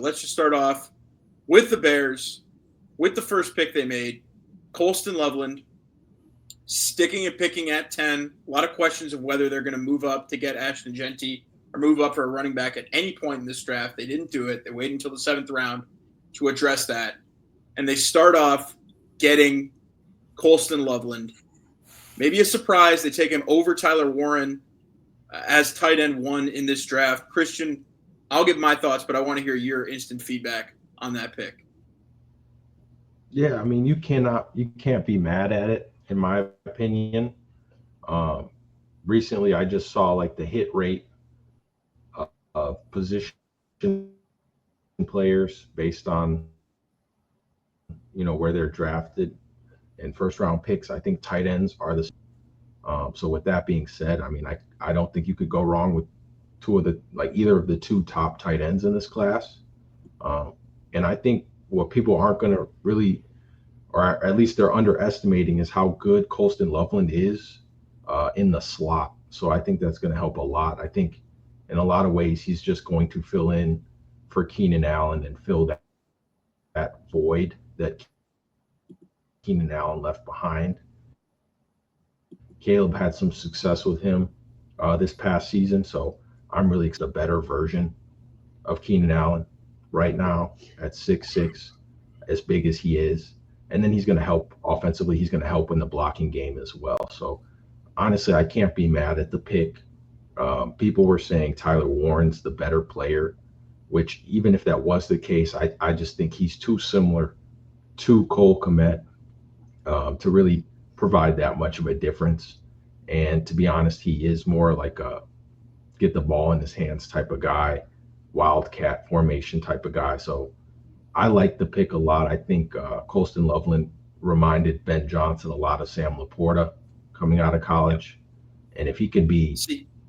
Let's just start off with the Bears, with the first pick they made, Colston Loveland, sticking and picking at 10. A lot of questions of whether they're going to move up to get Ashton Genty or move up for a running back at any point in this draft. They didn't do it. They waited until the 7th round to address that. And they start off getting Colston Loveland. Maybe a surprise. They take him over Tyler Warren as tight end 1 in this draft. Christian, I'll give my thoughts, but I want to hear your instant feedback on that pick. Yeah, I mean, you can't be mad at it, in my opinion. Recently, I just saw like the hit rate of position players based on, where they're drafted and first round picks. I think tight ends are the. So with that being said, I mean, I don't think you could go wrong with either of the 2 top tight ends in this class. And I think what people aren't going to really, or at least they're underestimating, is how good Colston Loveland is in the slot. So I think that's going to help a lot. I think in a lot of ways, he's just going to fill in for Keenan Allen and fill that void that Keenan Allen left behind. Caleb had some success with him this past season, so I'm really a better version of Keenan Allen right now at 6'6", as big as he is. And then he's going to help offensively. He's going to help in the blocking game as well. So honestly, I can't be mad at the pick. People were saying Tyler Warren's the better player, which even if that was the case, I just think he's too similar to Cole Kmet to really provide that much of a difference. And to be honest, he is more like a get the ball in his hands type of guy, wildcat formation type of guy. So I like the pick a lot. I think Colston Loveland reminded Ben Johnson a lot of Sam Laporta coming out of college. And if he can be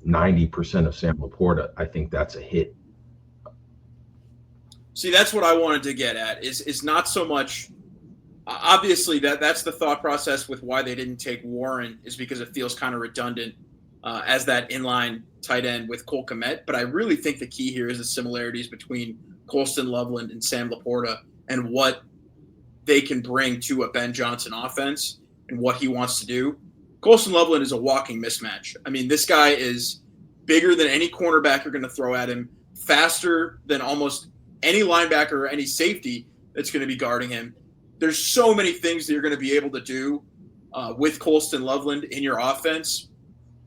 90% of Sam Laporta, I think that's a hit. See, that's what I wanted to get at is not so much – obviously that's the thought process with why they didn't take Warren, is because it feels kind of redundant as that inline tight end with Cole Kmet. But I really think the key here is the similarities between Colston Loveland and Sam Laporta and what they can bring to a Ben Johnson offense and what he wants to do. Colston Loveland is a walking mismatch. I mean, this guy is bigger than any cornerback you're going to throw at him, faster than almost any linebacker or any safety that's going to be guarding him. There's so many things that you're going to be able to do with Colston Loveland in your offense.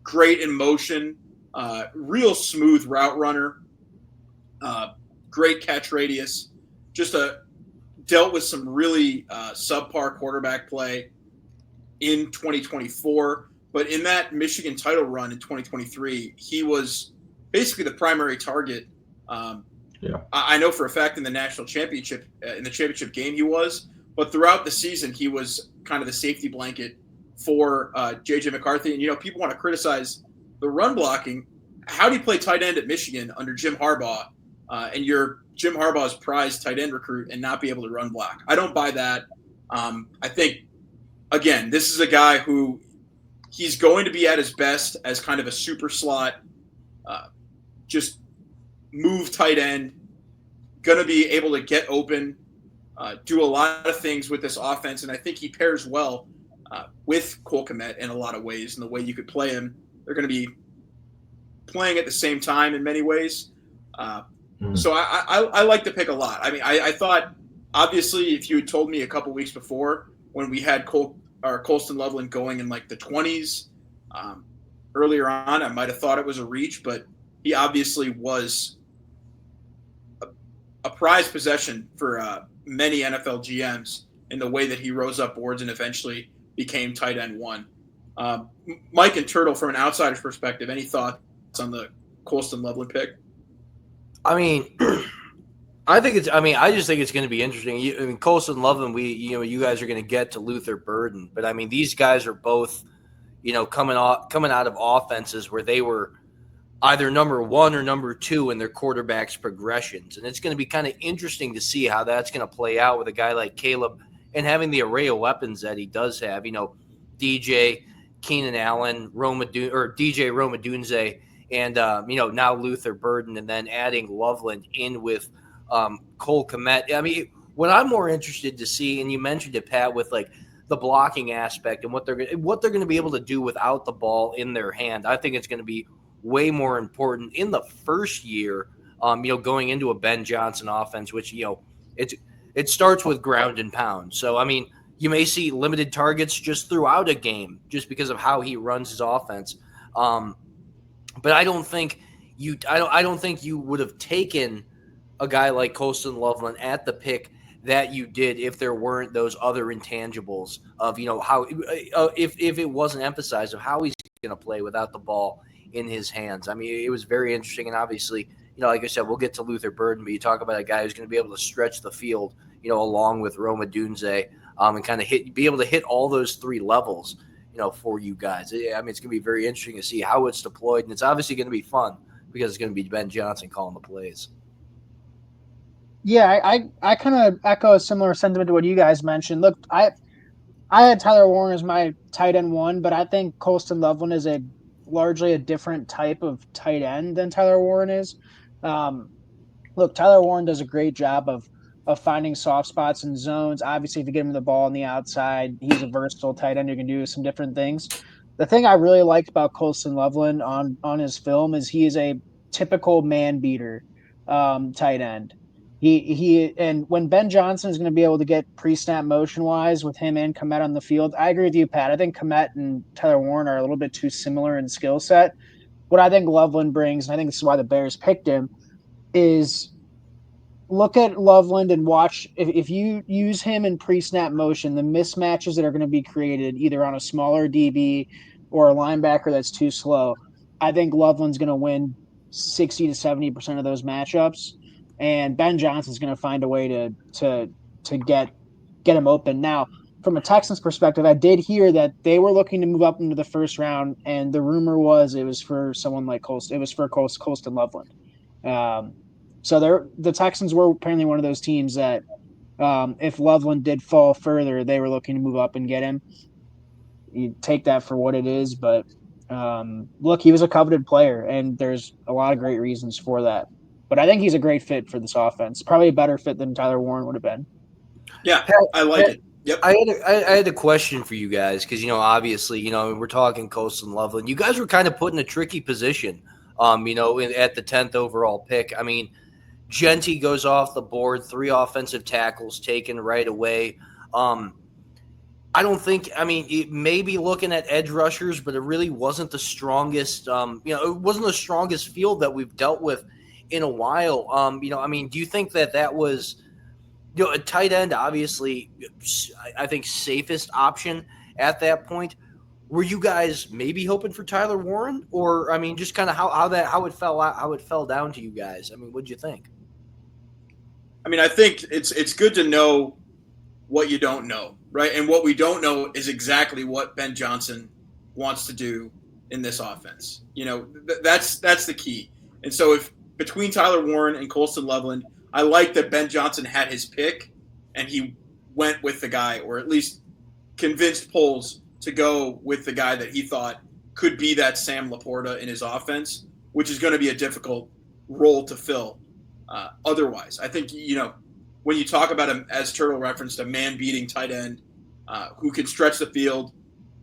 Great in motion, real smooth route runner, great catch radius, just dealt with some really subpar quarterback play in 2024. But in that Michigan title run in 2023, he was basically the primary target. I know for a fact in the national championship, in the championship game he was, but throughout the season he was kind of the safety blanket for J.J. McCarthy. And, people want to criticize the run blocking. How do you play tight end at Michigan under Jim Harbaugh and you're Jim Harbaugh's prized tight end recruit and not be able to run block? I don't buy that. I think, again, this is a guy who he's going to be at his best as kind of a super slot, just move tight end, going to be able to get open, do a lot of things with this offense. And I think he pairs well with Cole Kmet in a lot of ways, and the way you could play him. They're going to be playing at the same time in many ways. So I like the pick a lot. I mean, I thought, obviously, if you had told me a couple weeks before when we had Colston Loveland going in like the 20s earlier on, I might have thought it was a reach, but he obviously was a prized possession for many NFL GMs in the way that he rose up boards and eventually became tight end 1. Mike and Turtle, from an outsider's perspective, any thoughts on the Colston Loveland pick? I mean, I just think it's going to be interesting. Colston Loveland, you guys are going to get to Luther Burden, but I mean, these guys are both, coming out of offenses where they were either number 1 or number 2 in their quarterback's progressions. And it's going to be kind of interesting to see how that's going to play out with a guy like Caleb and having the array of weapons that he does have, DJ, Keenan Allen, DJ Roma Dunze, and, now Luther Burden, and then adding Loveland in with Cole Kmet. I mean, what I'm more interested to see, and you mentioned it, Pat, with like the blocking aspect and what they're going to be able to do without the ball in their hand. I think it's going to be way more important in the first year. Going into a Ben Johnson offense, which it starts with ground and pound. So I mean, you may see limited targets just throughout a game, just because of how he runs his offense. But I don't think you would have taken a guy like Colston Loveland at the pick that you did if there weren't those other intangibles of how if it wasn't emphasized of how he's going to play without the ball in his hands. I mean, it was very interesting, and obviously, like I said, we'll get to Luther Burden, but you talk about a guy who's going to be able to stretch the field, along with Roma Dunze, and kind of be able to hit all those three levels, for you guys. I mean, it's going to be very interesting to see how it's deployed, and it's obviously going to be fun because it's going to be Ben Johnson calling the plays. Yeah, I kind of echo a similar sentiment to what you guys mentioned. Look, I had Tyler Warren as my tight end 1, but I think Colston Loveland is largely a different type of tight end than Tyler Warren is. Look, Tyler Warren does a great job of finding soft spots and zones. Obviously, if you get him the ball on the outside, he's a versatile tight end who can do some different things. The thing I really liked about Colston Loveland on his film is he is a typical man beater tight end. And when Ben Johnson is going to be able to get pre-snap motion wise with him and Kmet on the field, I agree with you, Pat. I think Kmet and Tyler Warren are a little bit too similar in skill set. What I think Loveland brings, and I think this is why the Bears picked him, is look at Loveland and watch if you use him in pre-snap motion, the mismatches that are going to be created either on a smaller DB or a linebacker that's too slow. I think Loveland's going to win 60 to 70% of those matchups. And Ben Johnson's going to find a way to get him open. Now, from a Texans perspective, I did hear that they were looking to move up into the first round, and the rumor was it was for someone like Colston. It was for Colston Loveland. So the Texans were apparently one of those teams that if Loveland did fall further, they were looking to move up and get him. You take that for what it is, but look, he was a coveted player, and there's a lot of great reasons for that. But I think he's a great fit for this offense. Probably a better fit than Tyler Warren would have been. Yeah, I like it. Yep. I had a question for you guys because, obviously, we're talking Colston Loveland. You guys were kind of put in a tricky position, at the 10th overall pick. I mean, Genty goes off the board, 3 offensive tackles taken right away. I don't think – it may be looking at edge rushers, but it really wasn't the strongest it wasn't the strongest field that we've dealt with in a while. Do you think that was a tight end, obviously, I think safest option at that point? Were you guys maybe hoping for Tyler Warren, or just kind of how it fell down to you guys? What'd you think? I think it's good to know what you don't know, right? And what we don't know is exactly what Ben Johnson wants to do in this offense. That's the key. And so if between Tyler Warren and Colston Loveland, I like that Ben Johnson had his pick and he went with the guy, or at least convinced Poles to go with the guy that he thought could be that Sam Laporta in his offense, which is going to be a difficult role to fill. Otherwise, I think, when you talk about him, as Turtle referenced, a man-beating tight end who can stretch the field,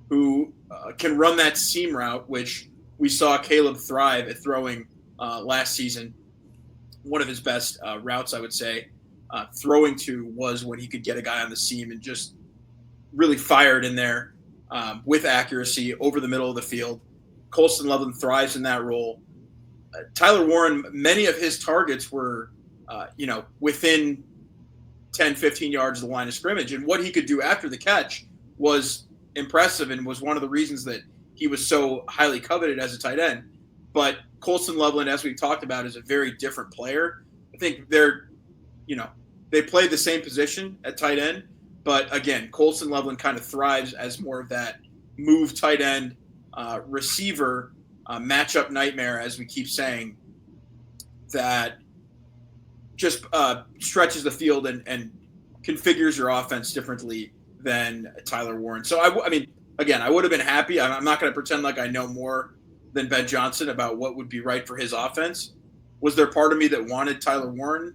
who can run that seam route, which we saw Caleb thrive at throwing last season. One of his best routes, I would say, throwing to was when he could get a guy on the seam and just really fired in there with accuracy over the middle of the field. Colston Loveland thrives in that role. Tyler Warren, many of his targets were, within 10, 15 yards of the line of scrimmage. And what he could do after the catch was impressive and was one of the reasons that he was so highly coveted as a tight end. But Colston Loveland, as we talked about, is a very different player. I think they play the same position at tight end. But again, Colston Loveland kind of thrives as more of that move tight end receiver matchup nightmare, as we keep saying, that just stretches the field and configures your offense differently than Tyler Warren. So, I would have been happy. I'm not going to pretend like I know more than Ben Johnson about what would be right for his offense. Was there part of me that wanted Tyler Warren?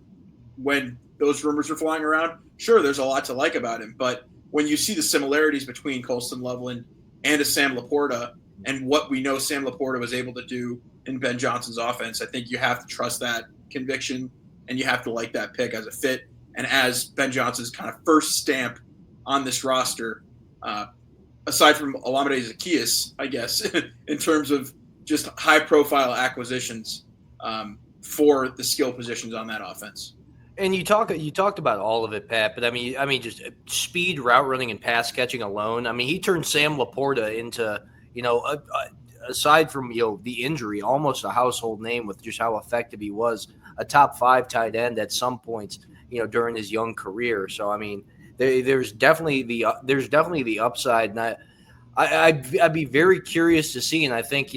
when those rumors are flying around, sure, there's a lot to like about him. But when you see the similarities between Colston Loveland and a Sam Laporta and what we know Sam Laporta was able to do in Ben Johnson's offense, I think you have to trust that conviction and you have to like that pick as a fit and as Ben Johnson's kind of first stamp on this roster, aside from Olamide Zaccheaus, I guess, in terms of just high-profile acquisitions for the skill positions on that offense. And you talked about all of it, Pat. But I mean, just speed, route running, and pass catching alone. I mean, he turned Sam Laporta into, aside from the injury, almost a household name with just how effective he was, a top 5 tight end at some points, during his young career. So I mean, there's definitely the upside, and I'd be very curious to see. And I think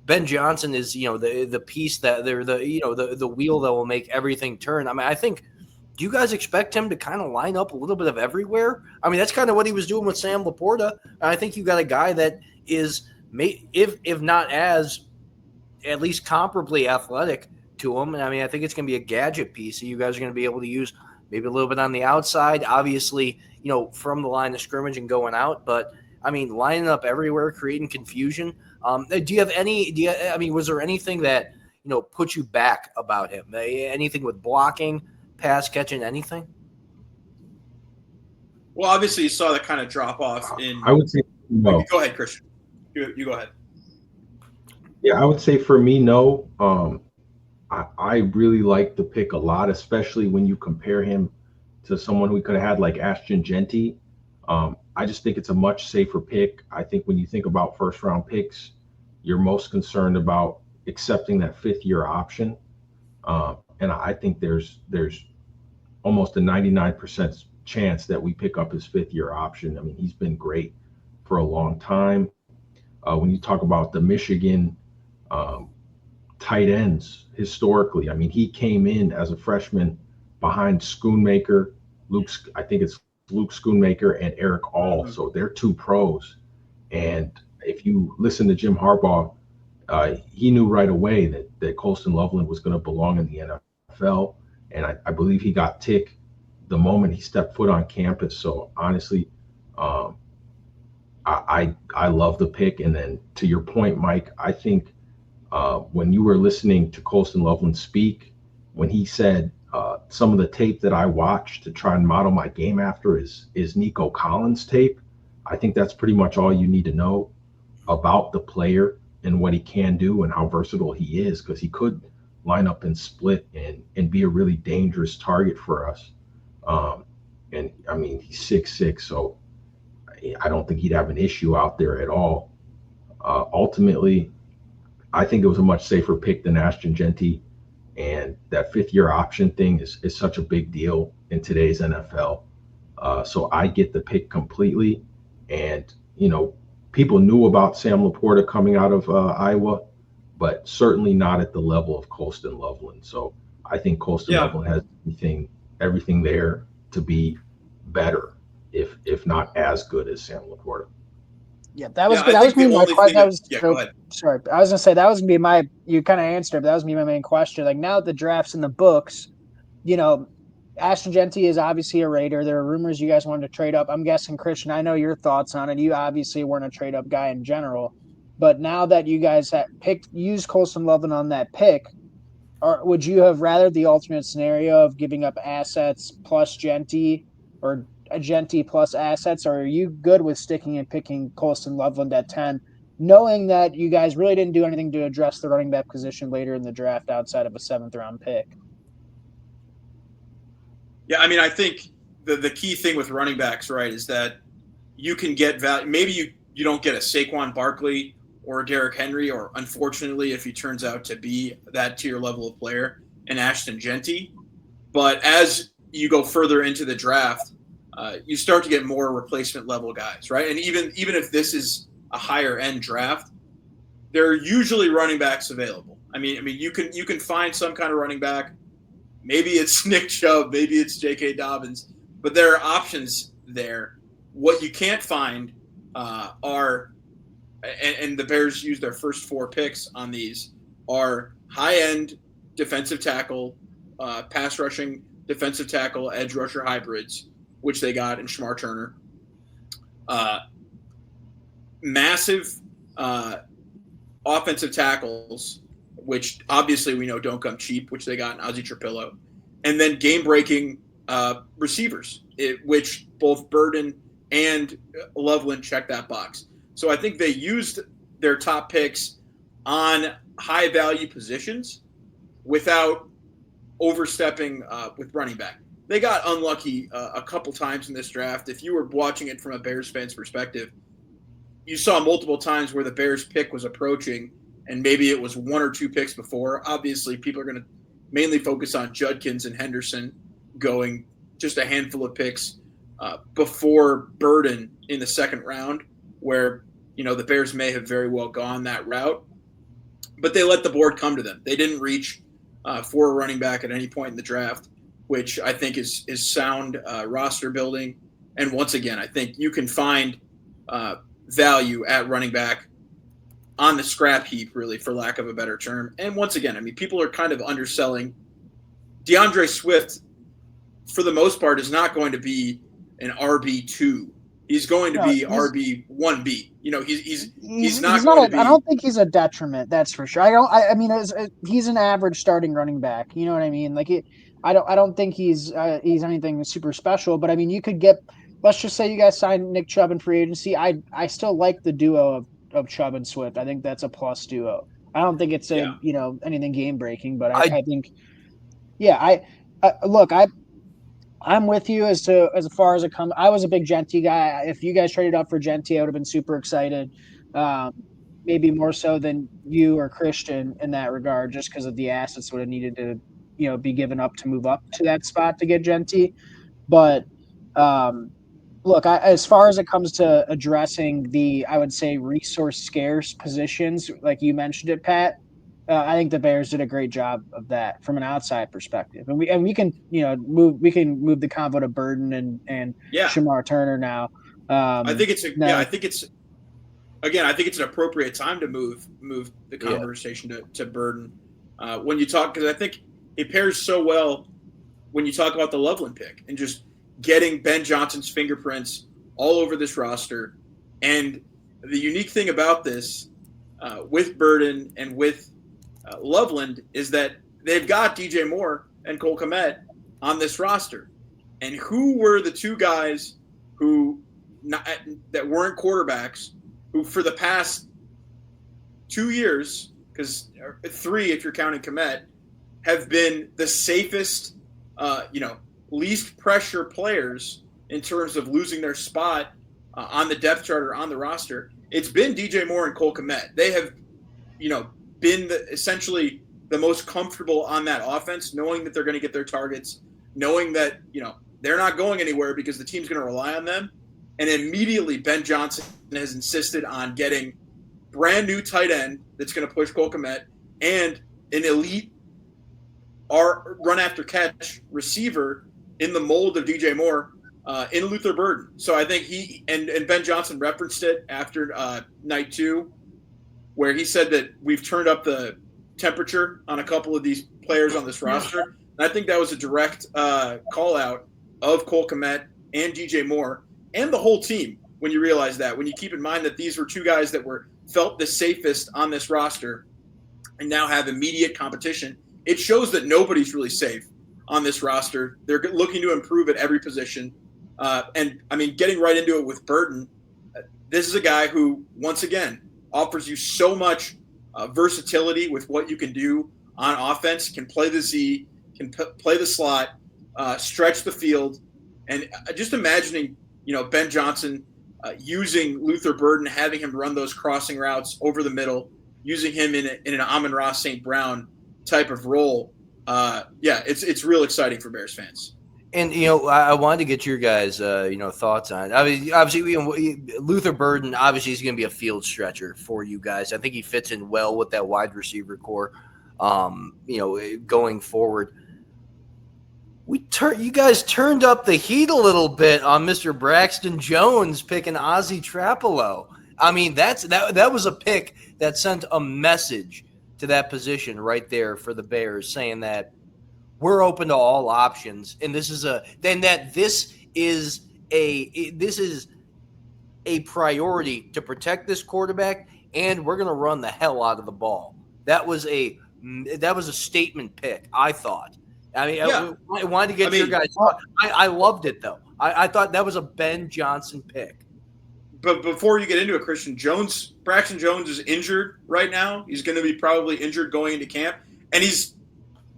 Ben Johnson is the piece that they're the wheel that will make everything turn. I mean, I think. Do you guys expect him to kind of line up a little bit of everywhere? I mean, that's kind of what he was doing with Sam Laporta. And I think you got a guy that is, if not as, at least comparably athletic to him. And I mean, I think it's going to be a gadget piece that you guys are going to be able to use maybe a little bit on the outside, obviously, from the line of scrimmage and going out. But I mean, lining up everywhere, creating confusion. Was there anything that, put you back about him? Anything with blocking, pass catching, anything? Well, obviously you saw the kind of drop off in. I would say no. Go ahead, Christian. You go ahead. Yeah, I would say for me, no. I really like the pick a lot, especially when you compare him to someone we could have had like Ashton Genty. I just think it's a much safer pick. I think when you think about first round picks, you're most concerned about accepting that 5th-year option. And I think there's almost a 99% chance that we pick up his 5th-year option. I mean, he's been great for a long time. When you talk about the Michigan tight ends historically, I mean, he came in as a freshman behind Schoonmaker, I think it's Luke Schoonmaker and Eric All. So they're 2 pros. And if you listen to Jim Harbaugh, he knew right away that Colston Loveland was going to belong in the NFL. And I believe he got tick the moment he stepped foot on campus. So honestly, I love the pick. And then to your point, Mike, I think when you were listening to Colston Loveland speak, when he said some of the tape that I watched to try and model my game after is Nico Collins tape, I think that's pretty much all you need to know about the player and what he can do and how versatile he is, because he could line up and split and be a really dangerous target for us. And I mean, he's 6'6", so I don't think he'd have an issue out there at all. Ultimately, I think it was a much safer pick than Ashton Genty, and that 5th-year option thing is such a big deal in today's NFL. So I get the pick completely. And, people knew about Sam Laporta coming out of Iowa, but certainly not at the level of Colston Loveland. So I think Colston Loveland has everything there to be better, if not as good as Sam Laporta. Yeah, that was good. That was my question. Go ahead. Sorry, I was gonna say that was gonna be you kind of answered it, but that was gonna be my main question. Like, now that the draft's in the books, Ashton Genty is obviously a Raider. There are rumors you guys wanted to trade up. I'm guessing, Christian, I know your thoughts on it. You obviously weren't a trade up guy in general, but now that you guys have used Colston Loveland on that pick, would you have rather the alternate scenario of giving up assets plus Genty, or a Genty plus assets, or are you good with sticking and picking Colston Loveland at 10, knowing that you guys really didn't do anything to address the running back position later in the draft outside of a 7th-round pick? Yeah, I mean, I think the key thing with running backs, right, is that you can get value. Maybe you don't get a Saquon Barkley or a Derrick Henry, or unfortunately, if he turns out to be that tier level of player, an Ashton Genty. But as you go further into the draft, you start to get more replacement level guys, right? And even if this is a higher end draft, there are usually running backs available. I mean, you can find some kind of running back. Maybe it's Nick Chubb, maybe it's J.K. Dobbins, but there are options there. What you can't find are, and the Bears use their first 4 picks on these, are high-end defensive tackle, pass rushing defensive tackle, edge rusher hybrids, which they got in Shamar Turner. Massive offensive tackles, which obviously we know don't come cheap, which they got in Ozzie Trapillo. And then game-breaking receivers, which both Burden and Loveland check that box. So I think they used their top picks on high-value positions without overstepping with running back. They got unlucky a couple times in this draft. If you were watching it from a Bears fan's perspective, you saw multiple times where the Bears pick was approaching, and maybe it was one or two picks before. Obviously, people are going to mainly focus on Judkins and Henderson going just a handful of picks before Burden in the second round, where the Bears may have very well gone that route. But they let the board come to them. They didn't reach for a running back at any point in the draft, which I think is sound roster building. And once again, I think you can find value at running back on the scrap heap, really, for lack of a better term. And once again, I mean, people are kind of underselling. DeAndre Swift, for the most part, is not going to be an RB2. He's going to be RB1B. He's not going to be. I don't think he's a detriment. That's for sure. I mean, he's an average starting running back. You know what I mean? Like I don't think he's anything super special. But I mean, you could get. Let's just say you guys signed Nick Chubb in free agency. I still like the duo of Chubb and Swift. I think that's a plus duo. I don't think it's anything game breaking, but I think look, I'm with you as far as it comes. I was a big Genti guy. If you guys traded up for Genti, I would have been super excited. Maybe more so than you or Christian in that regard, just because of the assets would have needed to, be given up to move up to that spot to get Genti. But look, as far as it comes to addressing I would say resource scarce positions, like you mentioned it, Pat. I think the Bears did a great job of that from an outside perspective, and we can move the convo to Burden and Shamar Turner now. I think it's an appropriate time to move the conversation to Burden when you talk, because I think it pairs so well when you talk about the Loveland pick and just getting Ben Johnson's fingerprints all over this roster. And the unique thing about this with Burden and with Loveland is that they've got DJ Moore and Cole Kmet on this roster. And who were the two guys that weren't quarterbacks who for the past 2 years, because 3 if you're counting Kmet, have been the safest, least pressure players in terms of losing their spot on the depth chart or on the roster? It's been DJ Moore and Cole Kmet. They have, been essentially the most comfortable on that offense, knowing that they're going to get their targets, knowing that, they're not going anywhere because the team's going to rely on them. And immediately Ben Johnson has insisted on getting brand new tight end that's going to push Cole Kmet and an elite run after catch receiver in the mold of DJ Moore in Luther Burden. So I think he and Ben Johnson referenced it after night 2, where he said that we've turned up the temperature on a couple of these players on this roster. And I think that was a direct call out of Cole Kmet and DJ Moore and the whole team when you realize that, when you keep in mind that these were two guys that felt the safest on this roster and now have immediate competition. It shows that nobody's really safe on this roster. They're looking to improve at every position. And, I mean, getting right into it with Burden, this is a guy who, once again, offers you so much versatility with what you can do on offense, can play the Z, can play the slot, stretch the field. And just imagining, Ben Johnson using Luther Burden, having him run those crossing routes over the middle, using him in an Amon-Ra St. Brown type of role. It's real exciting for Bears fans. And, I wanted to get your guys, thoughts on it. I mean, obviously, Luther Burden, obviously, he's going to be a field stretcher for you guys. I think he fits in well with that wide receiver core, going forward. You guys turned up the heat a little bit on Mr. Braxton Jones picking Ozzie Trapillo. I mean, that was a pick that sent a message to that position right there for the Bears, saying that we're open to all options, and this is a priority to protect this quarterback, and we're going to run the hell out of the ball. That was a statement pick, I thought. I mean, Yeah. I wanted to get your guys' thought. I loved it, though. I thought that was a Ben Johnson pick. But before you get into it, Braxton Jones is injured right now. He's going to be probably injured going into camp, and he's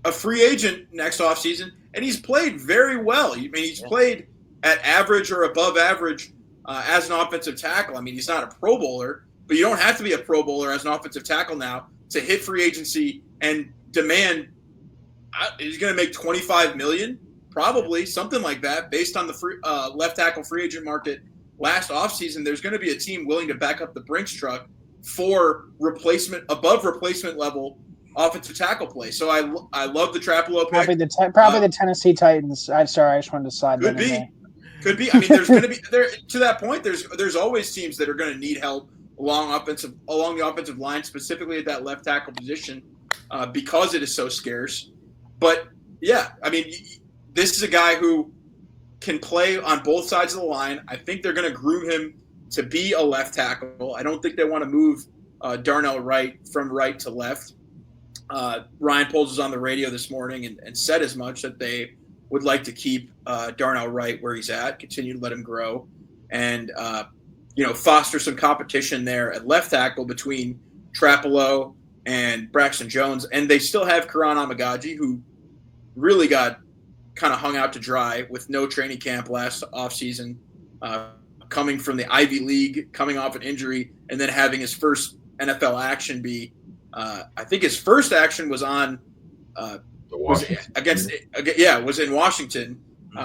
a free agent next offseason, and he's played very well. I mean, he's played at average or above average as an offensive tackle. I mean, he's not a Pro Bowler, but you don't have to be a Pro Bowler as an offensive tackle now to hit free agency and demand. He's going to make $25 million, probably something like that, based on the left tackle free agent market last offseason. There's going to be a team willing to back up the Brinks truck for above replacement level offensive tackle play. So I love the Trapelo pick. Probably the Tennessee Titans. I'm sorry, I just wanted to slide that in there. Could be. I mean, there's going to be there to that point. There's always teams that are going to need help along the offensive line, specifically at that left tackle position, because it is so scarce. But yeah, I mean, this is a guy who can play on both sides of the line. I think they're going to groom him to be a left tackle. I don't think they want to move Darnell Wright from right to left. Ryan Poles was on the radio this morning and said as much, that they would like to keep Darnell Wright where he's at, continue to let him grow, and foster some competition there at left tackle between Trapelo and Braxton Jones. And they still have Karan Amagaji, who really got kind of hung out to dry with no training camp last offseason, coming from the Ivy League, coming off an injury, and then having his first NFL action be I think his first action was on was in Washington,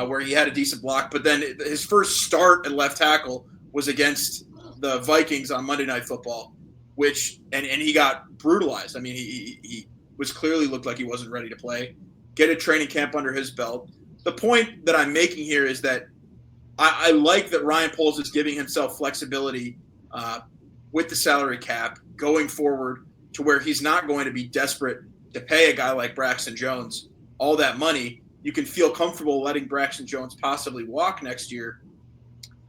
where he had a decent block. But then his first start at left tackle was against the Vikings on Monday Night Football, and he got brutalized. I mean, he was clearly looked like he wasn't ready to play. Get a training camp under his belt. The point that I'm making here is that I like that Ryan Poles is giving himself flexibility with the salary cap going forward, to where he's not going to be desperate to pay a guy like Braxton Jones all that money. You can feel comfortable letting Braxton Jones possibly walk next year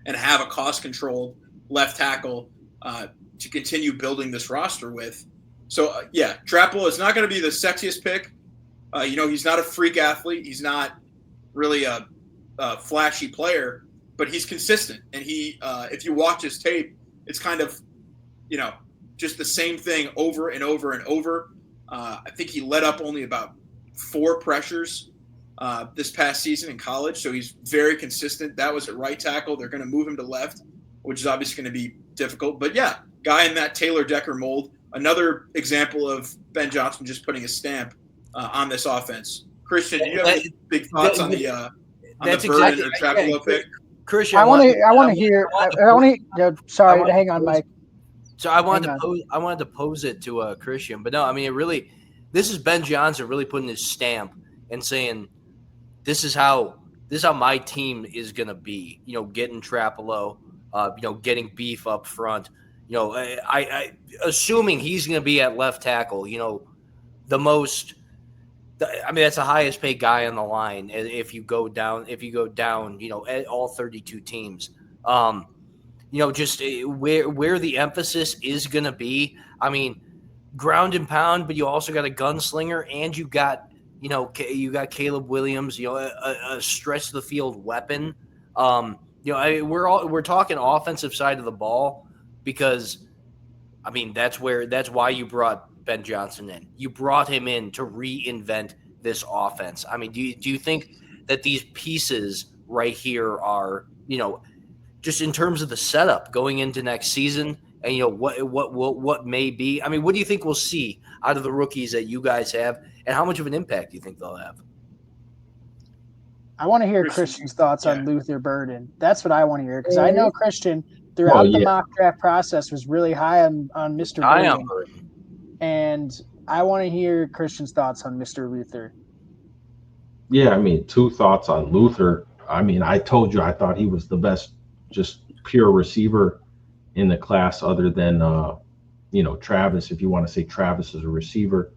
and have a cost-controlled left tackle to continue building this roster with. So, Trapelo is not going to be the sexiest pick. He's not a freak athlete. He's not really a flashy player, but he's consistent. And if you watch his tape, it's kind of, just the same thing over and over and over. I think he let up only about 4 pressures this past season in college, so he's very consistent. That was at right tackle. They're going to move him to left, which is obviously going to be difficult. But, guy in that Taylor Decker mold. Another example of Ben Johnson just putting a stamp on this offense. Christian, do you have any big thoughts on the Burden or Trapelo pick? Christian, I want to hear. Sorry, hang on, Mike. So I wanted to pose it to Christian, but no, I mean, this is Ben Johnson really putting his stamp and saying, this is how my team is going to be, getting Trapelo, getting beef up front, I assuming he's going to be at left tackle, that's the highest paid guy on the line. If you go down, at all 32 teams, just where the emphasis is going to be. I mean, ground and pound, but you also got a gunslinger, and you got Caleb Williams, a stretch of the field weapon. We're talking offensive side of the ball, because I mean that's why you brought Ben Johnson in. You brought him in to reinvent this offense. I mean, do you think that these pieces right here are, just in terms of the setup going into next season, and what may be? I mean, what do you think we'll see out of the rookies that you guys have, and how much of an impact do you think they'll have? I want to hear Christian's thoughts on Luther Burden. That's what I want to hear, because I know Christian throughout the mock draft process was really high on Mr. Burden. And I want to hear Christian's thoughts on Mr. Luther. Yeah, I mean, 2 thoughts on Luther. I mean, I told you I thought he was the best, just pure receiver in the class, other than Travis, if you want to say Travis is a receiver.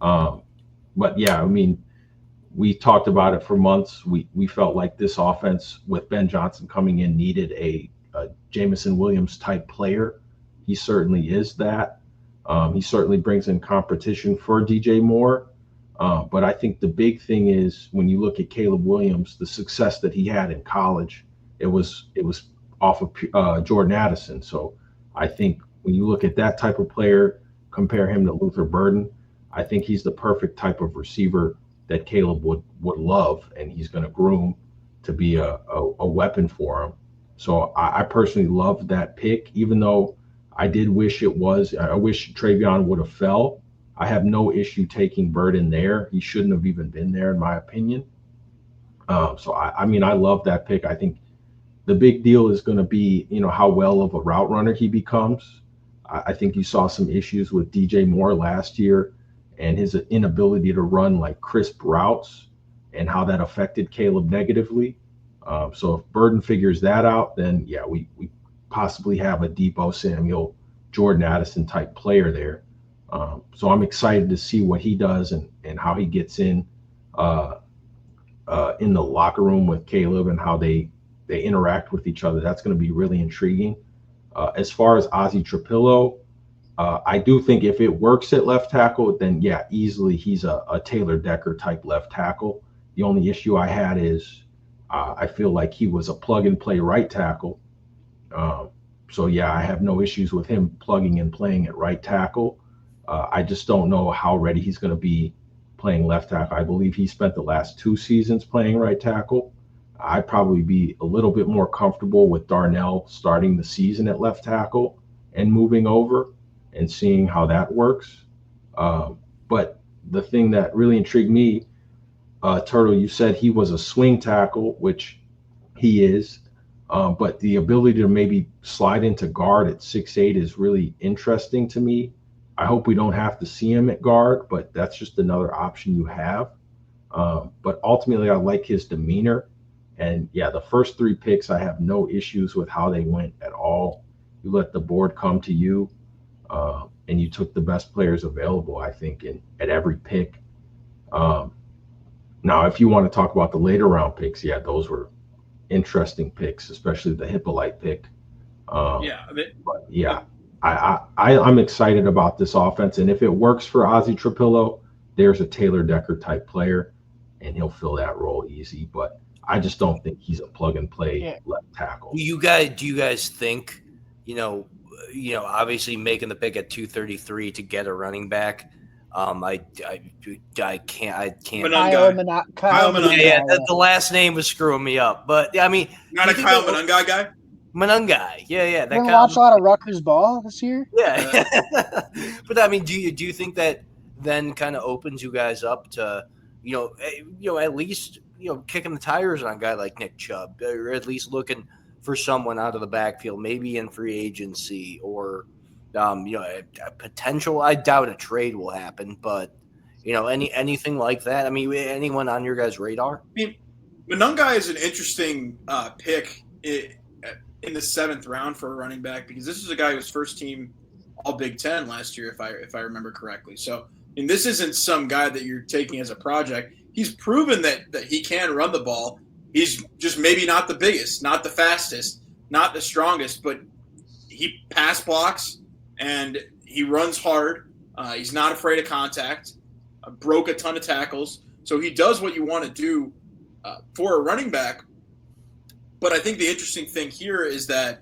But yeah, I mean, we talked about it for months. We felt like this offense with Ben Johnson coming in needed a Jamison Williams type player. He certainly is that. He certainly brings in competition for DJ Moore. But I think the big thing is when you look at Caleb Williams, the success that he had in college, it was off of Jordan Addison. So I think when you look at that type of player, compare him to Luther Burden, I think he's the perfect type of receiver that Caleb would love, and he's going to groom to be a weapon for him. So I personally love that pick, even though I wish Travion would have fell. I have no issue taking Burden there. He shouldn't have even been there, in my opinion. So I mean, I love that pick. I think the big deal is going to be, how well of a route runner he becomes. I think you saw some issues with DJ Moore last year and his inability to run like crisp routes and how that affected Caleb negatively. So if Burden figures that out, then yeah, we possibly have a Debo Samuel, Jordan Addison type player there. So I'm excited to see what he does and how he gets in the locker room with Caleb and how they interact with each other. That's going to be really intriguing. As far as Ozzie Trapillo, I do think if it works at left tackle, then yeah, easily he's a Taylor Decker type left tackle. The only issue I had is I feel like he was a plug and play right tackle. So yeah, I have no issues with him plugging and playing at right tackle. I just don't know how ready he's going to be playing left tackle. I believe he spent the last 2 seasons playing right tackle. I'd probably be a little bit more comfortable with Darnell starting the season at left tackle and moving over and seeing how that works. But the thing that really intrigued me, Turtle, you said he was a swing tackle, which he is. But the ability to maybe slide into guard at 6'8" is really interesting to me. I hope we don't have to see him at guard, but that's just another option you have. But ultimately, I like his demeanor. And yeah, the first 3 picks, I have no issues with how they went at all. You let the board come to you, and you took the best players available, I think, at every pick. Now, if you want to talk about the later round picks, yeah, those were interesting picks, especially the Hippolyte pick. But yeah, I'm excited about this offense, and if it works for Ozzie Trapillo, there's a Taylor Decker type player, and he'll fill that role easy. But I just don't think he's a plug and play left tackle. Do you guys think, obviously making the pick at 233 to get a running back? I can't. Kyle Monangai. Yeah, the last name was screwing me up, but I mean, not a Kyle Monangai guy. Monangai, yeah. That watch a lot of Rutgers ball this year. Yeah, but I mean, do you think that then kind of opens you guys up to, at least kicking the tires on a guy like Nick Chubb, or at least looking for someone out of the backfield, maybe in free agency or. A potential. I doubt a trade will happen, but anything like that. I mean, anyone on your guys' radar? I mean, Monangai is an interesting pick in the 7th round for a running back because this is a guy who was first team All Big Ten last year, if I remember correctly. So, this isn't some guy that you're taking as a project. He's proven that he can run the ball. He's just maybe not the biggest, not the fastest, not the strongest, but he pass blocks. And he runs hard. He's not afraid of contact. Broke a ton of tackles. So he does what you want to do for a running back. But I think the interesting thing here is that,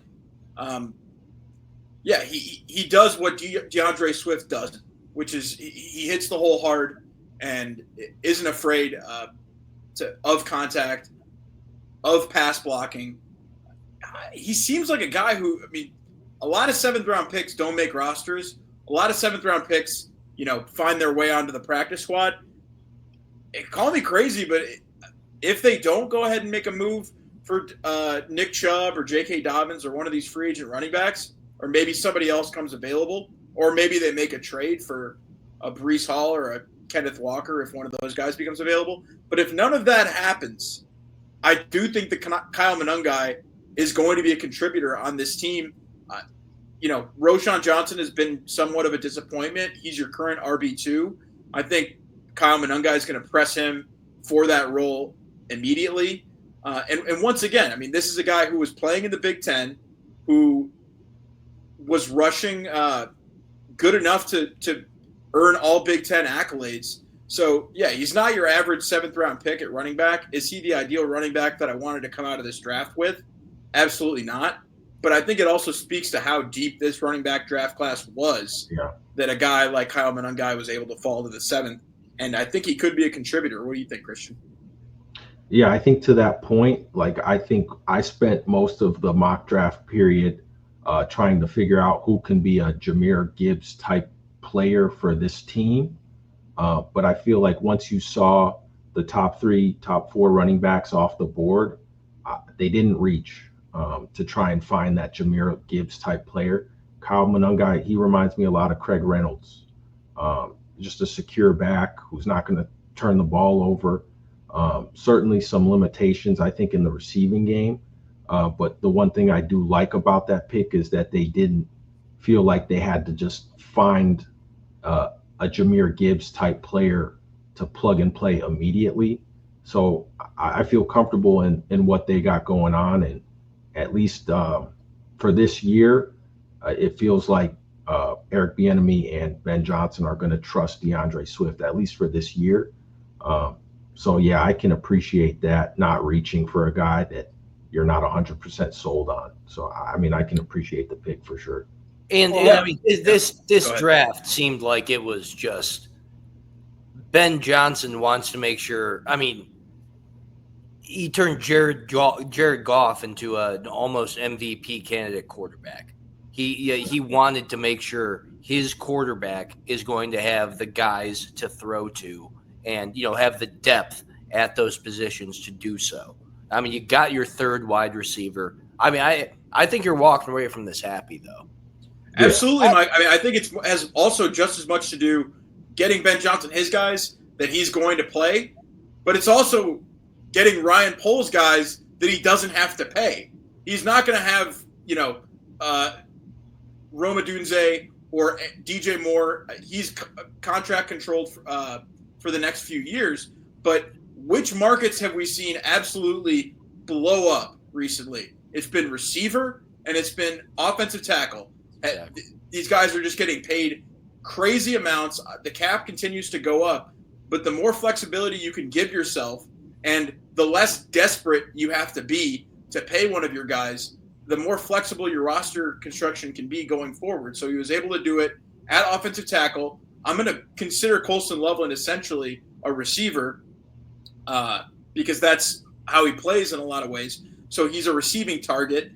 he does what DeAndre Swift does, which is he hits the hole hard and isn't afraid of contact, of pass blocking. He seems like a guy who, a lot of 7th round picks don't make rosters. A lot of 7th round picks, find their way onto the practice squad. Call me crazy, but if they don't go ahead and make a move for Nick Chubb or J.K. Dobbins or one of these free agent running backs, or maybe somebody else comes available, or maybe they make a trade for a Breece Hall or a Kenneth Walker if one of those guys becomes available. But if none of that happens, I do think that Kyle Monangai is going to be a contributor on this team. Roschon Johnson has been somewhat of a disappointment. He's your current RB2. I think Kyle Monangai is going to press him for that role immediately. And once again, I mean, this is a guy who was playing in the Big Ten, who was rushing good enough to earn all Big Ten accolades. So, yeah, he's not your average 7th-round pick at running back. Is he the ideal running back that I wanted to come out of this draft with? Absolutely not. But I think it also speaks to how deep this running back draft class was, that a guy like Kyle Monangai was able to fall to the 7th. And I think he could be a contributor. What do you think, Christian? Yeah, I think to that point, I think I spent most of the mock draft period trying to figure out who can be a Jahmyr Gibbs type player for this team. But I feel like once you saw the top 3, top 4 running backs off the board, they didn't reach to try and find that Jahmyr Gibbs type player. Kyle Monangai, he reminds me a lot of Craig Reynolds, just a secure back who's not going to turn the ball over. Certainly some limitations, I think, in the receiving game. But the one thing I do like about that pick is that they didn't feel like they had to just find a Jahmyr Gibbs type player to plug and play immediately. So I feel comfortable in what they got going on. And at least for this year, it feels like Eric Bieniemy and Ben Johnson are going to trust DeAndre Swift, at least for this year. So, yeah, I can appreciate that, not reaching for a guy that you're not 100% sold on. So, I mean, I can appreciate the pick for sure. And I mean, this draft seemed like it was just Ben Johnson wants to make sure. I mean, he turned Jared Goff into an almost MVP candidate quarterback. He wanted to make sure his quarterback is going to have the guys to throw to and, have the depth at those positions to do so. I mean, you got your 3rd wide receiver. I mean, I think you're walking away from this happy, though. Absolutely, Mike. I mean, I think it has also just as much to do getting Ben Johnson his guys that he's going to play, but it's also getting Ryan Poles guys that he doesn't have to pay. He's not going to have, Roma Dunze or DJ Moore. He's contract controlled for the next few years. But which markets have we seen absolutely blow up recently? It's been receiver and it's been offensive tackle. Exactly. These guys are just getting paid crazy amounts. The cap continues to go up, but the more flexibility you can give yourself and the less desperate you have to be to pay one of your guys, the more flexible your roster construction can be going forward. So he was able to do it at offensive tackle. I'm going to consider Colston Loveland essentially a receiver because that's how he plays in a lot of ways. So he's a receiving target.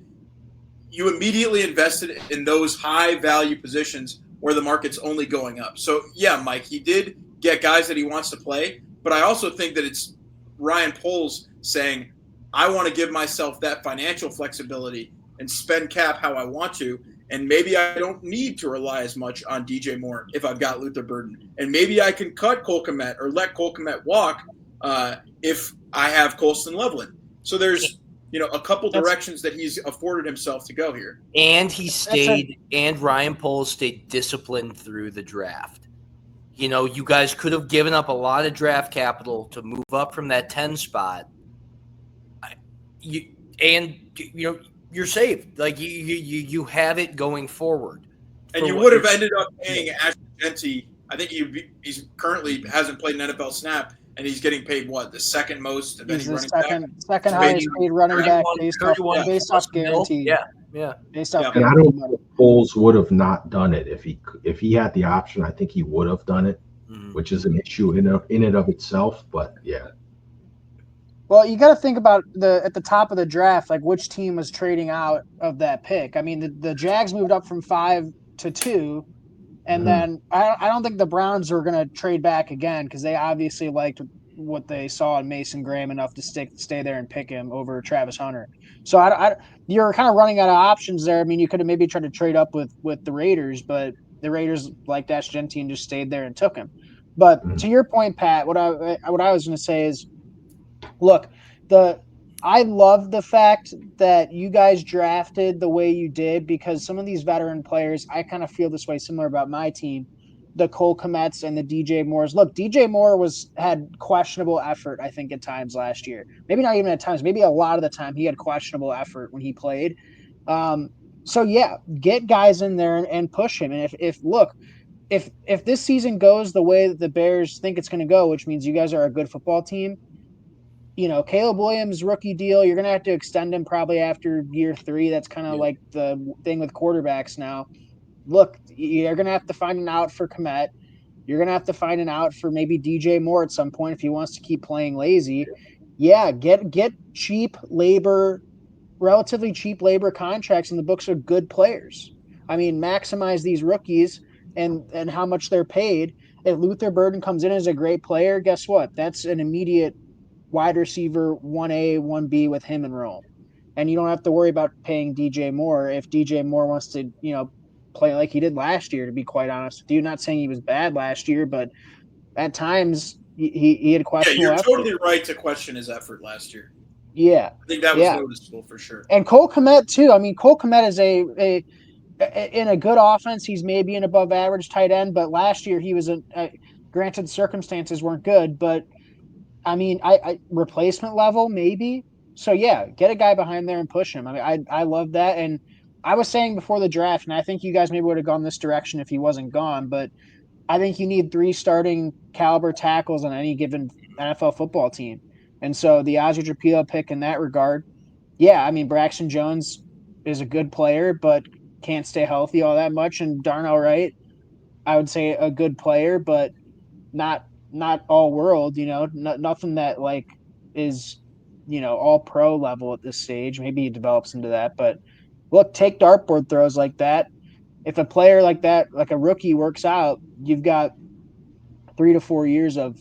You immediately invested in those high value positions where the market's only going up. So yeah, Mike, he did get guys that he wants to play, but I also think that it's Ryan Poles saying, I want to give myself that financial flexibility and spend cap how I want to. And maybe I don't need to rely as much on DJ Moore if I've got Luther Burden. And maybe I can cut Cole Kmet or let Cole Kmet walk if I have Colston Loveland. So there's, a couple directions that he's afforded himself to go here. And and Ryan Poles stayed disciplined through the draft. You guys could have given up a lot of draft capital to move up from that 10 spot. You're saved. Like you have it going forward. And you would have ended up paying Ashton Jeanty. I think he's currently hasn't played an NFL snap, and he's getting paid the second most of any running back. Second highest paid running back based off guarantee. Yeah. Based off. And I don't know if Poles would have not done it if he had the option. I think he would have done it, which is an issue in and of itself. But yeah. Well, you got to think about at the top of the draft, like which team was trading out of that pick. I mean, the Jags moved up from 5 to 2, and then I don't think the Browns were going to trade back again because they obviously liked what they saw in Mason Graham enough to stay there and pick him over Travis Hunter. So you're kind of running out of options there. I mean, you could have maybe tried to trade up with the Raiders, but the Raiders liked Ash Jeanty and just stayed there and took him. But to your point, Pat, what I was going to say is, look, I love the fact that you guys drafted the way you did because some of these veteran players, I kind of feel this way similar about my team. the Cole Kmets and the DJ Moores. Look, DJ Moore had questionable effort, I think, at times last year. Maybe not even at times. Maybe a lot of the time he had questionable effort when he played. So yeah, get guys in there and push him. And if this season goes the way that the Bears think it's going to go, which means you guys are a good football team, Caleb Williams rookie deal, you're going to have to extend him probably after year 3. That's kind of like the thing with quarterbacks now. Look, you're going to have to find an out for Kmet. You're going to have to find an out for maybe DJ Moore at some point if he wants to keep playing lazy. Yeah, get cheap labor, relatively cheap labor contracts in the books of good players. I mean, maximize these rookies and how much they're paid. If Luther Burden comes in as a great player, guess what? That's an immediate wide receiver 1A, 1B with him and Rome. And you don't have to worry about paying DJ Moore if DJ Moore wants to, play like he did last year, to be quite honest with you. Not saying he was bad last year, but at times he had questionable you're effort. totally right to question his effort last year. Yeah. I think that was noticeable for sure. And Cole Kmet too. I mean, Cole Kmet is in a good offense. He's maybe an above average tight end, but last year he was granted circumstances weren't good, but I mean, I replacement level maybe. So yeah, get a guy behind there and push him. I mean, I love that. And I was saying before the draft, and I think you guys maybe would have gone this direction if he wasn't gone, but I think you need 3 starting caliber tackles on any given NFL football team. And so the Ozzie Trapilo pick in that regard, yeah, I mean, Braxton Jones is a good player, but can't stay healthy all that much. And Darnell Wright, I would say a good player, but not all world, nothing that like is, all pro level at this stage. Maybe he develops into that, but look, take dartboard throws like that. If a player like that, like a rookie, works out, you've got 3 to 4 years of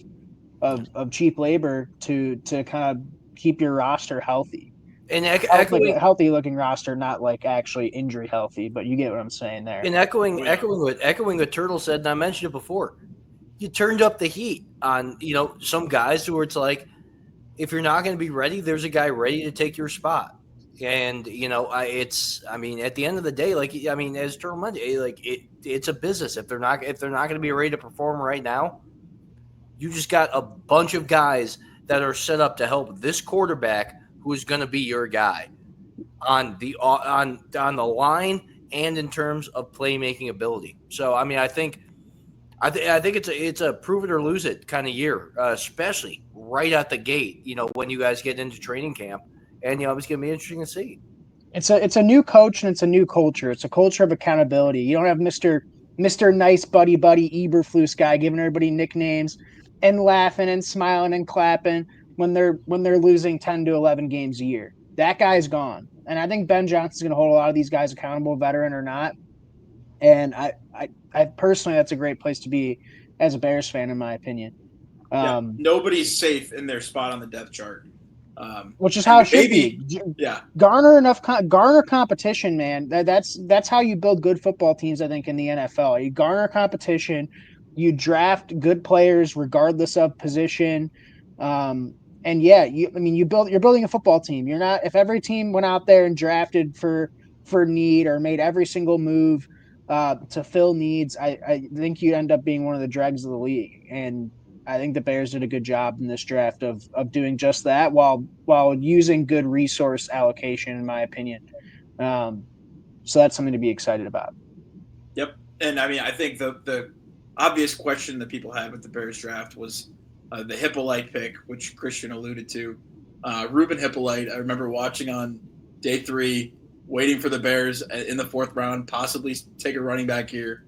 cheap labor to kind of keep your roster healthy. And healthy looking roster, not like actually injury healthy, but you get what I'm saying there. And echoing what Turtle said, and I mentioned it before, you turned up the heat on some guys who it's like, if you're not going to be ready, there's a guy ready to take your spot. And at the end of the day, as Turtle mentioned, it's a business. If they're not going to be ready to perform right now, you just got a bunch of guys that are set up to help this quarterback who is going to be your guy on the line and in terms of playmaking ability. So I think it's a prove it or lose it kind of year, especially right at the gate. When you guys get into training camp. And it's going to be interesting to see. It's a new coach and it's a new culture. It's a culture of accountability. You don't have Mr. Nice Buddy Eberflus guy giving everybody nicknames and laughing and smiling and clapping when they're losing 10 to 11 games a year. That guy's gone. And I think Ben Johnson's going to hold a lot of these guys accountable, veteran or not. And I personally, that's a great place to be as a Bears fan, in my opinion. Nobody's safe in their spot on the depth chart. Which is how it should be. Yeah. Garner competition, man. That's how you build good football teams, I think, in the NFL. You garner competition, you draft good players regardless of position. You're building a football team. You're not, if every team went out there and drafted for need or made every single move to fill needs, I think you'd end up being one of the dregs of the league. And I think the Bears did a good job in this draft of doing just that while using good resource allocation, in my opinion. So that's something to be excited about. Yep. And I think the obvious question that people had with the Bears draft was the Hippolyte pick, which Christian alluded to. Ruben Hippolyte, I remember watching on day 3, waiting for the Bears in the 4th round, possibly take a running back here.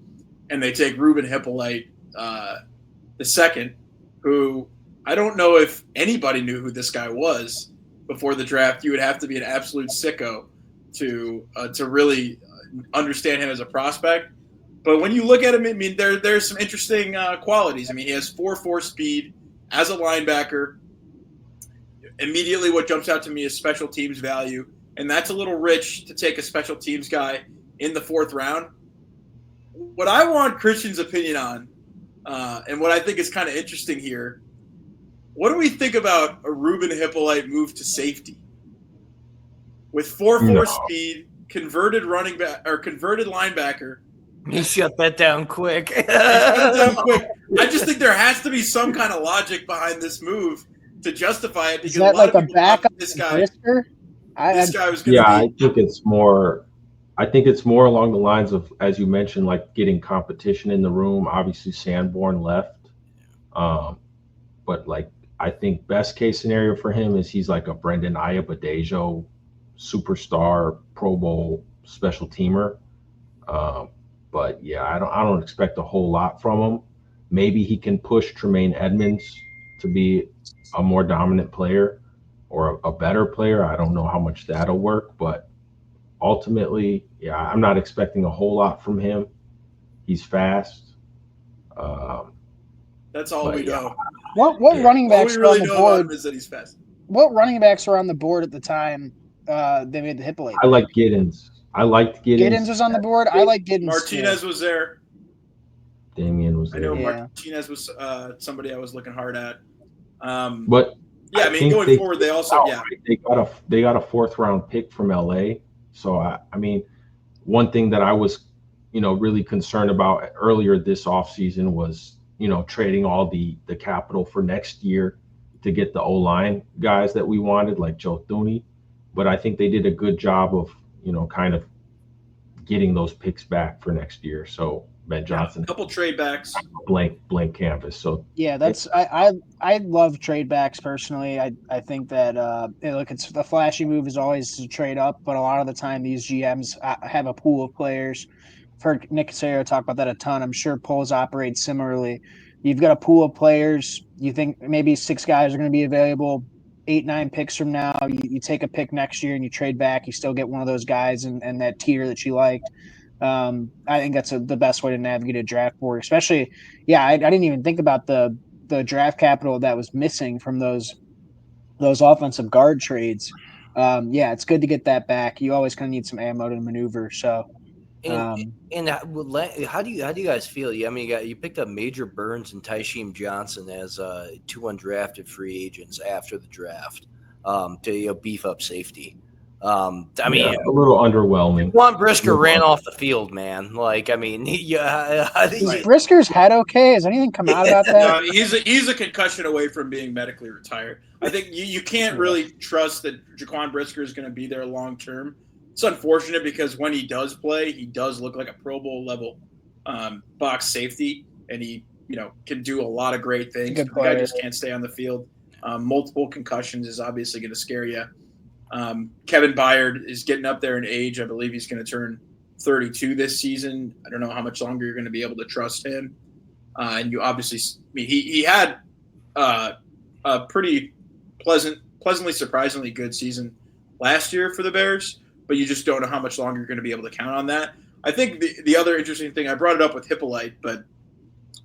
And they take Ruben Hippolyte the second, who I don't know if anybody knew who this guy was before the draft. You would have to be an absolute sicko to really understand him as a prospect. But when you look at him, there's some interesting qualities. He has 4.4 speed as a linebacker. Immediately what jumps out to me is special teams value, and that's a little rich to take a special teams guy in the 4th round. What I want Christian's opinion on, and what I think is kind of interesting here, what do we think about a Ruben Hippolyte move to safety? With 4.4 speed, converted running back or converted linebacker, He shut that down quick. He shut it down quick. I just think there has to be some kind of logic behind this move to justify it, Is because a that lot like of a people backup thought to this guy Brisker? was going Yeah, to I be. think it's more. I think it's more along the lines of, as you mentioned, like getting competition in the room. Obviously, Sanborn left, but like I think best case scenario for him is he's like a Brendan Ayabadejo, superstar, Pro Bowl special teamer. Um, but yeah, I don't expect a whole lot from him. Maybe he can push Tremaine Edmonds to be a more dominant player or a better player. I don't know how much that'll work, but ultimately, yeah, I'm not expecting a whole lot from him. He's fast. Um, That's all but we yeah, know. What yeah. running All backs we were on really the know about board? him is that he's fast. What running backs were on the board at the time they made the Hippolyte I pick? like Giddens. I liked Giddens Giddens. was on the board. I like Giddens too. Martinez was there. Damian was I know there. Yeah. Martinez was somebody I was looking hard at. Um, But yeah, I I mean, think going they forward, they figured also, out, yeah, right? They got a fourth round pick from LA. So I mean, one thing that I was, really concerned about earlier this offseason was, trading all the capital for next year to get the O-line guys that we wanted, like Joe Thuney. But I think they did a good job of, kind of getting those picks back for next year. So Ben yeah, Johnson, a couple trade backs. blank canvas. So Yeah, it, that's I love trade backs personally. I think that look, it's the flashy move is always to trade up, but a lot of the time these GMs have a pool of players. I've heard Nick Casario talk about that a ton. I'm sure polls operate similarly. You've got a pool of players. You think maybe 6 guys are going to be available 8, 9 picks from now. You take a pick next year and you trade back. You still get one of those guys and that tier that you liked. I think that's the best way to navigate a draft board, especially. Yeah, I didn't even think about the draft capital that was missing from those offensive guard trades. Yeah, it's good to get that back. You always kind of need some ammo to maneuver. So, And um, how do you guys feel? I mean, you picked up Major Burns and Tysheem Johnson as 2 undrafted free agents after the draft to beef up safety. I mean, yeah, a little underwhelming. Juan Brisker ran off the field, man. Like, I mean, is Right. Brisker's head okay? Has anything come out about that? No, he's a concussion away from being medically retired. I think you can't really trust that Jaquan Brisker is going to be there long term. It's unfortunate because when he does play, he does look like a Pro Bowl level box safety, and he can do a lot of great things. Good The guy player. just can't stay on the field. Multiple concussions is obviously going to scare you. Kevin Byard is getting up there in age. I believe he's going to turn 32 this season. I don't know how much longer you're going to be able to trust him. And you obviously, I mean, he had a pretty pleasantly surprisingly good season last year for the Bears, but you just don't know how much longer you're going to be able to count on that. I think the other interesting thing, I brought it up with Hippolyte, but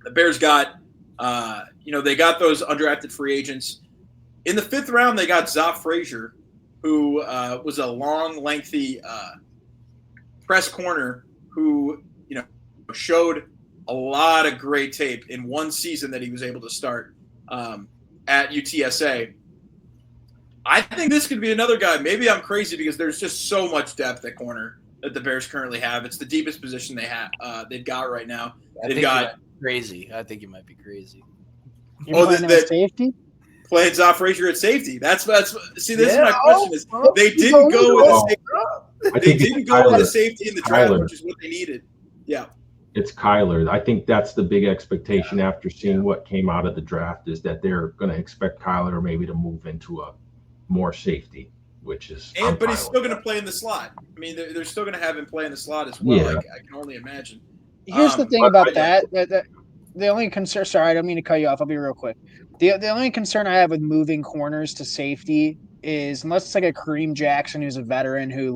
the Bears got, they got those undrafted free agents. In the 5th round, they got Zoff Frazier, who was a long, lengthy press corner who, showed a lot of great tape in one season that he was able to start at UTSA. I think this could be another guy. Maybe I'm crazy because there's just so much depth at corner that the Bears currently have. It's the deepest position they've got right now. They've got crazy. I think you might be crazy. You're playing him at safety? Playing Zoff Frazier at safety. That's see. This is my question: is they didn't go with a safety. They didn't go with a safety in the draft, which is what they needed. Yeah. It's Kyler. I think that's the big expectation after seeing what came out of the draft is that they're going to expect Kyler maybe to move into a more safety, which is. But he's still going to play in the slot. I mean, they're still going to have him play in the slot as well. Yeah. I can only imagine. Here's the thing about that the only concern. Sorry, I don't mean to cut you off. I'll be real quick. The only concern I have with moving corners to safety is unless it's like a Kareem Jackson who's a veteran who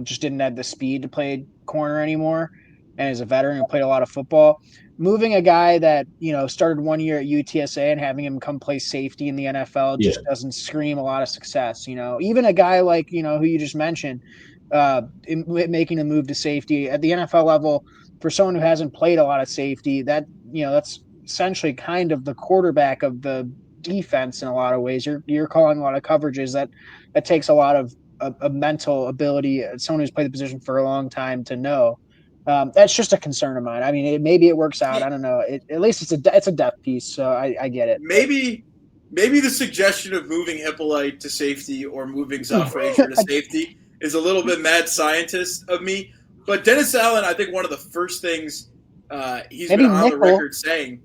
just didn't have the speed to play corner anymore, and is a veteran who played a lot of football. Moving a guy that started 1 year at UTSA and having him come play safety in the NFL just doesn't scream a lot of success. Even a guy like who you just mentioned, making a move to safety at the NFL level for someone who hasn't played a lot of safety, that's essentially kind of the quarterback of the defense in a lot of ways. You're calling a lot of coverages that takes a lot of a mental ability. Someone who's played the position for a long time to know. That's just a concern of mine. I mean, maybe it works out. I don't know. At least it's a depth piece, so I get it. Maybe the suggestion of moving Hippolyte to safety or moving Frazier to safety is a little bit mad scientist of me. But Dennis Allen, I think one of the first things he's Maybe been on the nickel. record saying.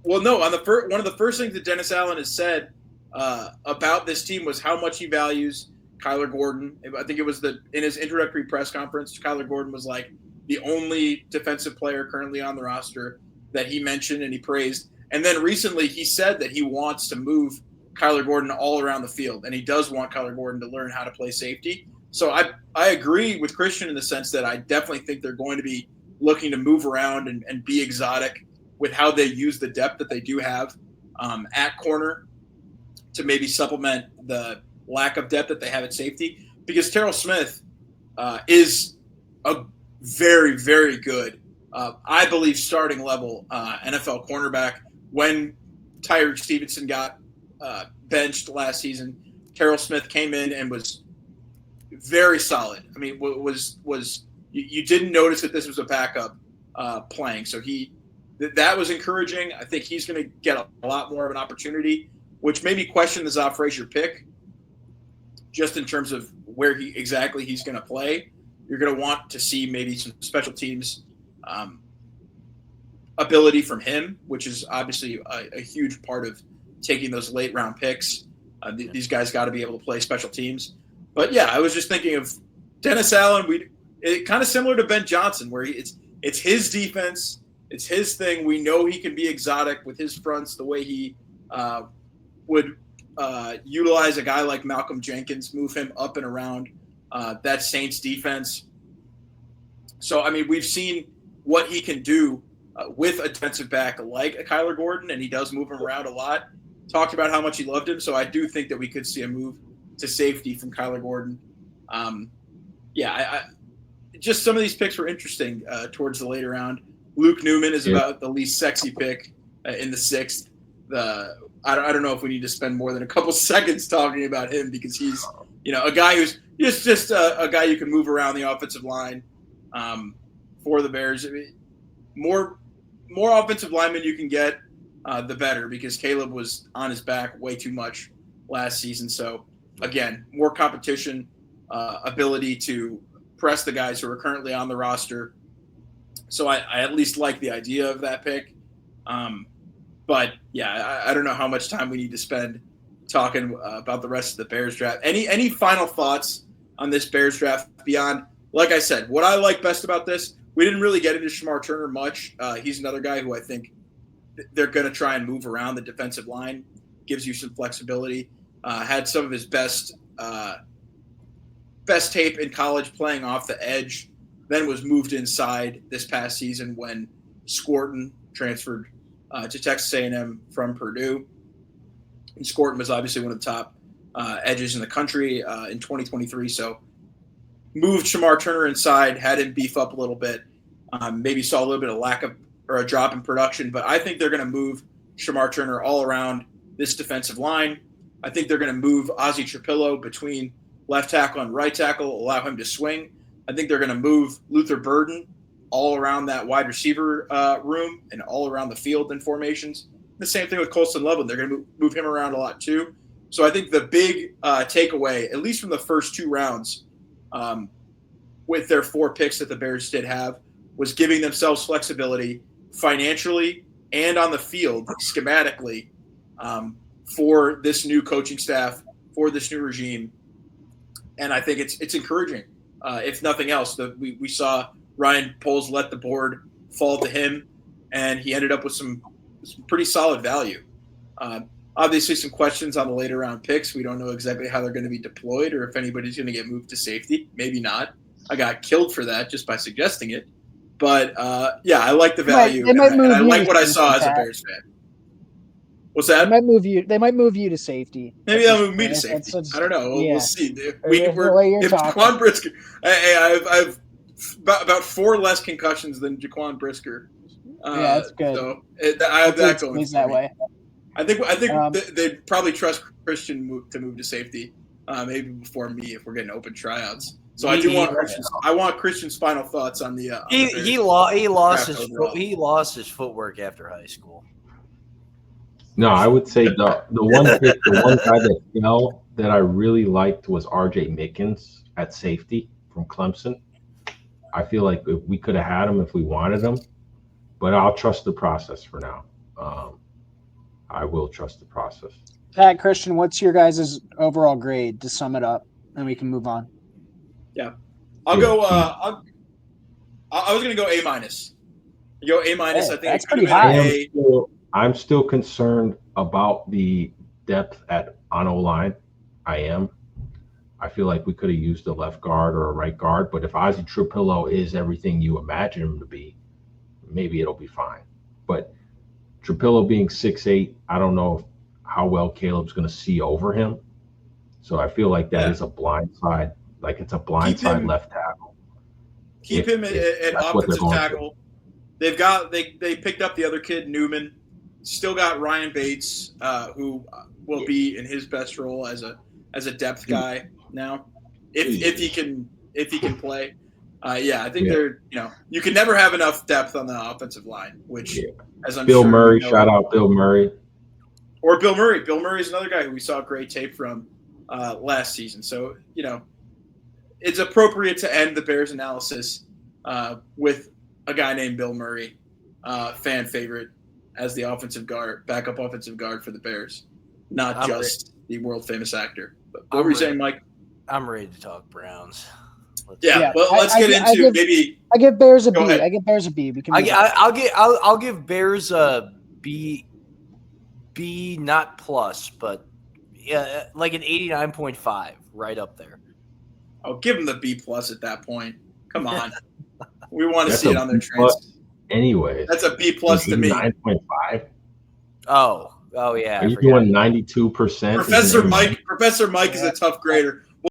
Well, no, one of the first things that Dennis Allen has said about this team was how much he values Kyler Gordon. I think it was in his introductory press conference, Kyler Gordon was like the only defensive player currently on the roster that he mentioned and he praised. And then recently he said that he wants to move Kyler Gordon all around the field, and he does want Kyler Gordon to learn how to play safety. So I agree with Christian in the sense that I definitely think they're going to be looking to move around and be exotic with how they use the depth that they do have at corner to maybe supplement the lack of depth that they have at safety. Because Terrell Smith is a very, very good, I believe, starting level NFL cornerback. When Tyreek Stevenson got benched last season, Terrell Smith came in and was very solid. I mean, you didn't notice that this was a backup playing. So that was encouraging. I think he's going to get a lot more of an opportunity, which made me question the Frazier pick, just in terms of where he's going to play. You're going to want to see maybe some special teams ability from him, which is obviously a huge part of taking those late round picks. These guys got to be able to play special teams. But yeah, I was just thinking of Dennis Allen. It kind of similar to Ben Johnson, where it's his defense, it's his thing. We know he can be exotic with his fronts, the way he would utilize a guy like Malcolm Jenkins, move him up and around that Saints defense. So, I mean, we've seen what he can do with a defensive back like a Kyler Gordon, and he does move him around a lot. Talked about how much he loved him, so I do think that we could see a move to safety from Kyler Gordon. Just some of these picks were interesting towards the later round. Luke Newman is about the least sexy pick in the 6th. I don't know if we need to spend more than a couple seconds talking about him, because he's a guy who's just a guy you can move around the offensive line for the Bears. I mean, more offensive linemen you can get, the better, because Caleb was on his back way too much last season. So again, more competition, ability to press the guys who are currently on the roster. So I at least like the idea of that pick. But yeah, I don't know how much time we need to spend talking about the rest of the Bears draft. Any final thoughts on this Bears draft beyond, like I said, what I like best about this? We didn't really get into Shamar Turner much. He's another guy who I think they're going to try and move around the defensive line. Gives you some flexibility. Had some of his best tape in college playing off the edge. Then was moved inside this past season when Scorton transferred to Texas A&M from Purdue. And Scorton was obviously one of the top edges in the country in 2023. So moved Shamar Turner inside, had him beef up a little bit. Maybe saw a little bit of lack of or a drop in production, but I think they're going to move Shamar Turner all around this defensive line. I think they're going to move Ozzie Trapillo between left tackle and right tackle, allow him to swing. I think they're going to move Luther Burden all around that wide receiver room and all around the field in formations. The same thing with Colston Loveland. They're going to move him around a lot too. So I think the big takeaway, at least from the first 2 rounds, with their 4 picks that the Bears did have, was giving themselves flexibility financially and on the field, schematically, for this new coaching staff, for this new regime. And I think it's encouraging. If nothing else, we saw Ryan Poles let the board fall to him, and he ended up with some pretty solid value. Obviously, some questions on the later round picks. We don't know exactly how they're going to be deployed or if anybody's going to get moved to safety. Maybe not. I got killed for that just by suggesting it. But, yeah, I like the value. And I like what I saw as a Bears fan. What's that? They might move you to safety. Maybe they'll move me to safety. I don't know. We'll see. If Jaquan Brisker, I've about 4 less concussions than Jaquan Brisker. Yeah, that's good. So I have that going that way. I think they'd probably trust Christian to move to safety, maybe before me if we're getting open tryouts. So I do want Christian's final thoughts on the. He lost his footwork after high school. No, I would say the one guy that fell that I really liked was R.J. Mickens at safety from Clemson. I feel like we could have had him if we wanted him, but I'll trust the process for now. I will trust the process. Pat, Christian, what's your guys' overall grade to sum it up, and we can move on? Yeah, I'll go. I was going to go A-. Go A-. I think that's pretty high. I'm still concerned about the depth on O-line. I am. I feel like we could have used a left guard or a right guard, but if Ozzie Trapillo is everything you imagine him to be, maybe it'll be fine. But Trapillo being 6'8", I don't know how well Caleb's going to see over him. So I feel like that is a blind side. Like it's a blind side left tackle. Keep him at offensive tackle. They've got they picked up the other kid, Newman. Still got Ryan Bates, who will be in his best role as a depth guy now, if he can play. I think they're you can never have enough depth on the offensive line. Which, as I'm Bill sure Murray, shout out Bill Murray, or Bill Murray. Bill Murray is another guy who we saw great tape from last season. So it's appropriate to end the Bears analysis with a guy named Bill Murray, fan favorite, as the backup offensive guard for the Bears, not just the world famous actor. But what were you saying, Mike? I'm ready to talk Browns. Let's get into maybe. I give Bears a B. I give Bears a B. We can. I'll give Bears a B, not plus, but like an 89.5, right up there. I'll give them the B plus at that point. Come on, we want to see it on their trans. Anyway, that's a B plus to me. 9.5. Oh yeah. Are you doing 92%? Professor Mike is a tough grader.